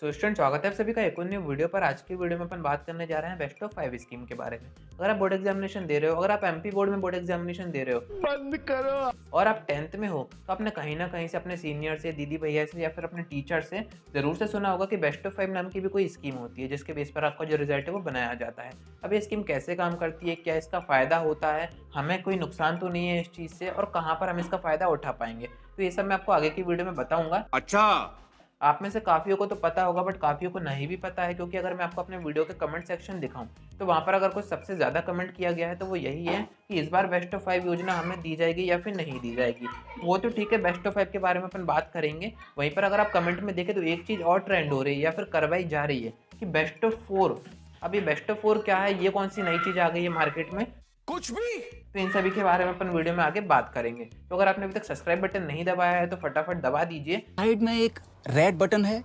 Student स्वागत है आप सभी का एक और न्यू वीडियो पर। आज की वीडियो में अपन बात करने जा रहे हैं बेस्ट ऑफ 5 स्कीम के बारे में। अगर आप बोर्ड एग्जामिनेशन दे रहे हो, अगर आप एमपी बोर्ड में बोर्ड एग्जामिनेशन दे रहे हो बंद करो। और आप 10th में हो, तो आपने कहीं ना कहीं से अपने सीनियर से, दीदी भैया से या फिर अपने टीचर से जरूर से सुना होगा कि बेस्ट ऑफ 5 नाम की भी कोई स्कीम होती है जिसके बेस पर आपका जो रिजल्ट है वो बनाया जाता है। अब ये स्कीम कैसे काम करती है, क्या इसका फायदा होता है, हमें कोई नुकसान तो नहीं है इस चीज से, और कहाँ पर हम इसका फायदा उठा पाएंगे, तो ये सब मैं आपको आगे की वीडियो में बताऊंगा। अच्छा। आप में से काफ़ियों को तो पता होगा बट काफ़ियों को नहीं भी पता है, क्योंकि अगर मैं आपको अपने वीडियो के कमेंट सेक्शन दिखाऊं तो वहां पर अगर कुछ सबसे ज़्यादा कमेंट किया गया है तो वो यही है कि इस बार बेस्ट ऑफ 5 योजना हमें दी जाएगी या फिर नहीं दी जाएगी। वो तो ठीक है, बेस्ट ऑफ 5 के बारे में अपन बात करेंगे। वहीं पर अगर आप कमेंट में देखें तो एक चीज़ और ट्रेंड हो रही है या फिर करवाई जा रही है कि बेस्ट ऑफ 4। अब ये बेस्ट ऑफ 4 क्या है, ये कौन सी नई चीज़ आ गई है मार्केट में, कुछ भी। तो इन सभी के बारे में अपन वीडियो में आगे बात करेंगे। तो अगर आपने अभी तक सब्सक्राइब बटन नहीं दबाया है तो फटाफट दबा दीजिए। साइड में एक रेड बटन है।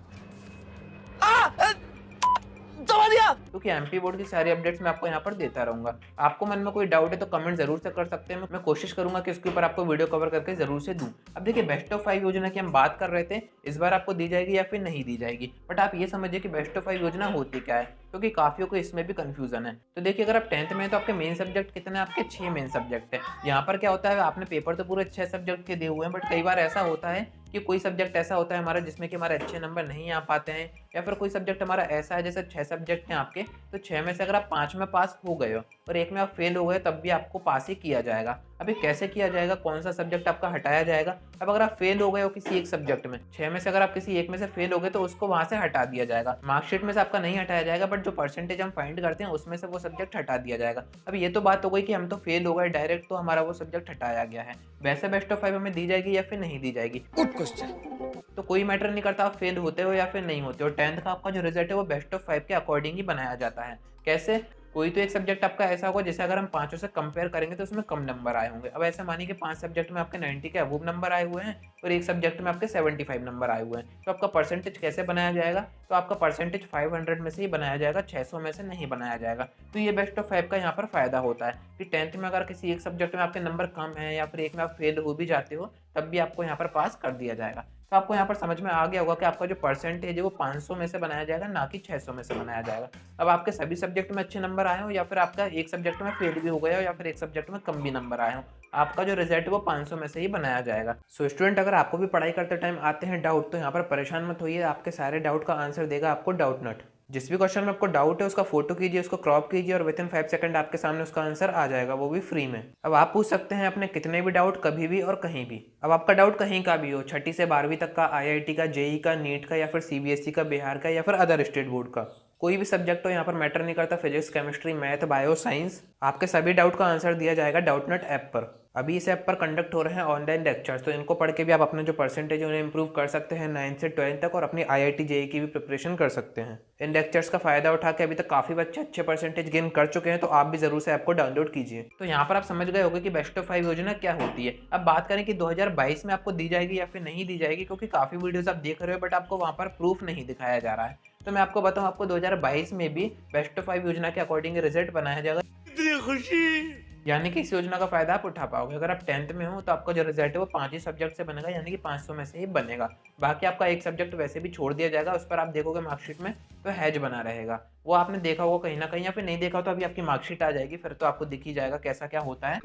दबा दिया। क्योंकि एमपी बोर्ड की सारी अपडेट्स मैं आपको यहाँ पर देता रहूंगा। आपको मन में कोई डाउट है तो कमेंट जरूर से कर सकते हैं, मैं कोशिश करूंगा कि उसके ऊपर आपको वीडियो कवर करके जरूर से दूं। अब देखिए, बेस्ट ऑफ 5 योजना की हम बात कर रहे थे, इस बार आपको दी जाएगी या फिर नहीं दी जाएगी। बट आप ये समझिए कि बेस्ट ऑफ 5 योजना होती क्या है, क्योंकि काफियों को इसमें भी कंफ्यूजन है। तो देखिए, अगर आप 10th में हैं तो आपके मेन सब्जेक्ट कितने हैं, आपके 6 मेन सब्जेक्ट है। यहाँ पर क्या होता है, आपने पेपर तो पूरे 6 सब्जेक्ट के दिए हुए हैं, बट कई बार ऐसा होता है कि कोई सब्जेक्ट ऐसा होता है हमारा जिसमें कि हमारे अच्छे नंबर नहीं आ पाते हैं, या फिर कोई सब्जेक्ट हमारा ऐसा है, जैसे 6 सब्जेक्ट हैं आपके, तो 6 में से अगर आप 5 में पास हो गए हो और एक में आप फेल हो गए तब भी आपको पास ही किया जाएगा। अभी कैसे किया जाएगा, कौन सा सब्जेक्ट आपका हटाया जाएगा। अब अगर आप फेल हो गए हो किसी एक सब्जेक्ट में, 6 में से अगर आप किसी एक में से फेल हो गए तो उसको वहां से हटा दिया जाएगा। मार्कशीट में से आपका नहीं हटाया जाएगा, बट जो परसेंटेज हम फाइंड करते हैं उसमें से वो सब्जेक्ट हटा दिया जाएगा। अब ये तो बात हो गई कि हम तो फेल हो गए डायरेक्ट, तो हमारा वो सब्जेक्ट हटाया गया है। वैसे बेस्ट ऑफ 5 हमें दी जाएगी या फिर नहीं दी जाएगी, गुड क्वेश्चन। तो कोई मैटर नहीं करता आप फेल होते हो या फिर नहीं होते हो। 10th का आपका जो रिजल्ट है वो बेस्ट ऑफ 5 के अकॉर्डिंग ही बनाया जाता है। कैसे, कोई तो एक सब्जेक्ट आपका ऐसा होगा जैसे अगर हम पांचों से कंपेयर करेंगे तो उसमें कम नंबर आए होंगे। अब ऐसे मानिए कि 5 सब्जेक्ट में आपके 90 के अबव नंबर आए हुए हैं और एक सब्जेक्ट में आपके 75 नंबर आए हुए हैं, तो आपका परसेंटेज कैसे बनाया जाएगा, तो आपका परसेंटेज 500 में से ही बनाया जाएगा, 600 में से नहीं बनाया जाएगा। तो ये बेस्ट ऑफ 5 का यहाँ पर फायदा होता है कि 10th में अगर किसी एक सब्जेक्ट में आपके नंबर कम है या फिर एक में आप फेल हो भी जाते हो तब भी आपको यहाँ पर पास कर दिया जाएगा। तो आपको यहाँ पर समझ में आ गया होगा कि आपका जो परसेंटेज है वो 500 में से बनाया जाएगा, ना कि 600 में से बनाया जाएगा। अब आपके सभी सब्जेक्ट में अच्छे नंबर आए हो या फिर आपका एक सब्जेक्ट में फेल भी हो गया हो या फिर एक सब्जेक्ट में कम भी नंबर आए हो, आपका जो रिजल्ट है वो 500 में से ही बनाया जाएगा। सो स्टूडेंट, अगर आपको भी पढ़ाई करते टाइम आते हैं डाउट तो यहाँ पर परेशान मत होइए, आपके सारे डाउट का आंसर देगा आपको डाउटनट। जिस भी क्वेश्चन में आपको डाउट है उसका फोटो कीजिए, उसको क्रॉप कीजिए और विद इन 5 सेकंड आपके सामने उसका आंसर आ जाएगा, वो भी फ्री में। अब आप पूछ सकते हैं अपने कितने भी डाउट कभी भी और कहीं भी। अब आपका डाउट कहीं का भी हो, 6ठी से 12वीं तक का, आईआईटी का, जेई का, नीट का, या फिर सीबीएसई का, बिहार का, या फिर अदर स्टेट बोर्ड का, कोई भी सब्जेक्ट हो यहाँ पर मैटर नहीं करता, physics, chemistry, math, bio, science, आपके सभी डाउट का आंसर दिया जाएगा डाउटनट ऐप पर। अभी इस ऐप पर कंडक्ट हो रहे हैं ऑनलाइन लेक्चर्स, तो इनको पढ़ के भी आप अपने जो परसेंटेज है उन्हें इंप्रूव कर सकते हैं 9 से 12 तक, और अपनी आईआईटी जेई की भी प्रिपरेशन कर सकते हैं। इन लेक्चर्स का फायदा उठा के अभी तक काफी बच्चे अच्छे परसेंटेज गेन कर चुके हैं, तो आप भी जरूर से ऐप को डाउनलोड कीजिए। तो यहाँ पर आप समझ गए होंगे कि बेस्ट ऑफ 5 योजना क्या होती है। अब बात करें कि 2022 में आपको दी जाएगी या फिर नहीं दी जाएगी, क्योंकि काफी वीडियोस आप देख रहे हो बट आपको वहाँ पर प्रूफ नहीं दिखाया जा रहा है। तो मैं आपको बताऊँ, आपको 2022 में भी बेस्ट ऑफ 5 योजना के अकॉर्डिंग रिजल्ट बनाया जाएगा, इतनी खुशी। यानी कि इस योजना का फायदा आप उठा पाओगे। अगर आप 10th में हो तो आपका जो रिजल्ट है वो 5 ही सब्जेक्ट से बनेगा, यानी कि 500 में से ही बनेगा। बाकी आपका एक सब्जेक्ट वैसे भी छोड़ दिया जाएगा, उस पर आप देखोगे मार्कशीट में तो हैज बना रहेगा, वो आपने देखा होगा कहीं ना कहीं, या फिर नहीं देखा हो तो अभी आपकी मार्कशीट आ जाएगी, फिर तो आपको दिख ही जाएगा कैसा क्या होता है।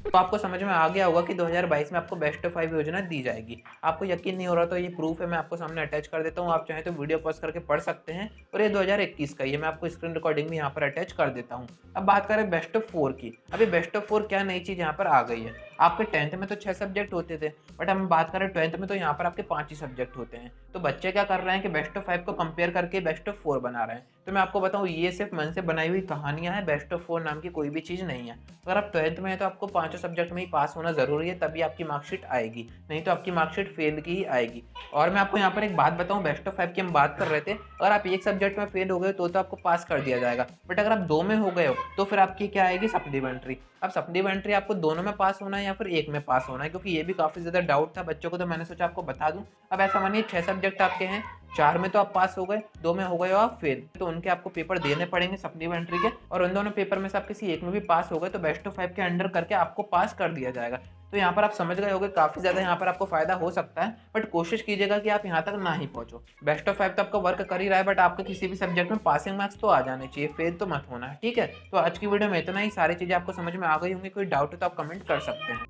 तो आपको समझ में आ गया होगा कि 2022 में आपको बेस्ट ऑफ 5 योजना दी जाएगी। आपको यकीन नहीं हो रहा तो ये प्रूफ है, मैं आपको सामने अटैच कर देता हूँ, आप चाहें तो वीडियो पॉज करके पढ़ सकते हैं। और ये 2021 का, ये मैं आपको स्क्रीन रिकॉर्डिंग भी यहाँ पर अटैच कर देता हूँ। अब बात करें बेस्ट ऑफ 4 की। अभी बेस्ट ऑफ 4 क्या नई चीज़ यहाँ पर आ गई है। आपके 10th में तो 6 सब्जेक्ट होते थे, बट हम बात करें 12th में तो यहाँ पर आपके 5 ही सब्जेक्ट होते हैं। तो बच्चे क्या कर रहे हैं कि बेस्ट ऑफ 5 को कंपेयर करके बेस्ट ऑफ 4 बना रहे हैं। तो मैं आपको बताऊं, ये सिर्फ मन से बनाई हुई कहानियां हैं, बेस्ट ऑफ 4 नाम की कोई भी चीज़ नहीं है। अगर आप 12th में है तो आपको 5 सब्जेक्ट में ही पास होना जरूरी है, तभी आपकी मार्कशीट आएगी, नहीं तो आपकी मार्कशीट फेल की ही आएगी। और मैं आपको यहाँ पर एक बात बताऊँ, बेस्ट ऑफ 5 की हम बात कर रहे थे, अगर आप एक सब्जेक्ट में फेल हो गए तो आपको पास कर दिया जाएगा, बट अगर आप 2 में हो गए हो तो फिर आपकी क्या आएगी, सप्लीमेंट्री। अब सप्लीमेंट्री आपको दोनों में पास होना है या फिर एक में पास होना है, क्योंकि ये भी काफ़ी ज़्यादा डाउट था बच्चों को, तो मैंने सोचा आपको बता दूं। अब ऐसा मानिए 6 सब्जेक्ट आपके हैं, 4 में तो आप पास हो गए, 2 में हो गए हो आप फेल, तो उनके आपको पेपर देने पड़ेंगे सप्लीमेंट्री के, और उन दोनों पेपर में से आप किसी एक में भी पास हो गए तो बेस्ट ऑफ 5 के अंडर करके आपको पास कर दिया जाएगा। तो यहाँ पर आप समझ गए होगे, काफ़ी ज़्यादा यहाँ पर आपको फ़ायदा हो सकता है, बट कोशिश कीजिएगा कि आप यहाँ तक ना ही पहुँचो। बेस्ट ऑफ 5 तो आपका वर्क कर ही रहा है, बट आपके किसी भी सब्जेक्ट में पासिंग मार्क्स तो आ जाने चाहिए, फेल तो मत होना है, ठीक है? तो आज की वीडियो में इतना ही, सारी चीज़ें आपको समझ में आ गई होंगी, कोई डाउट है तो आप कमेंट कर सकते हैं।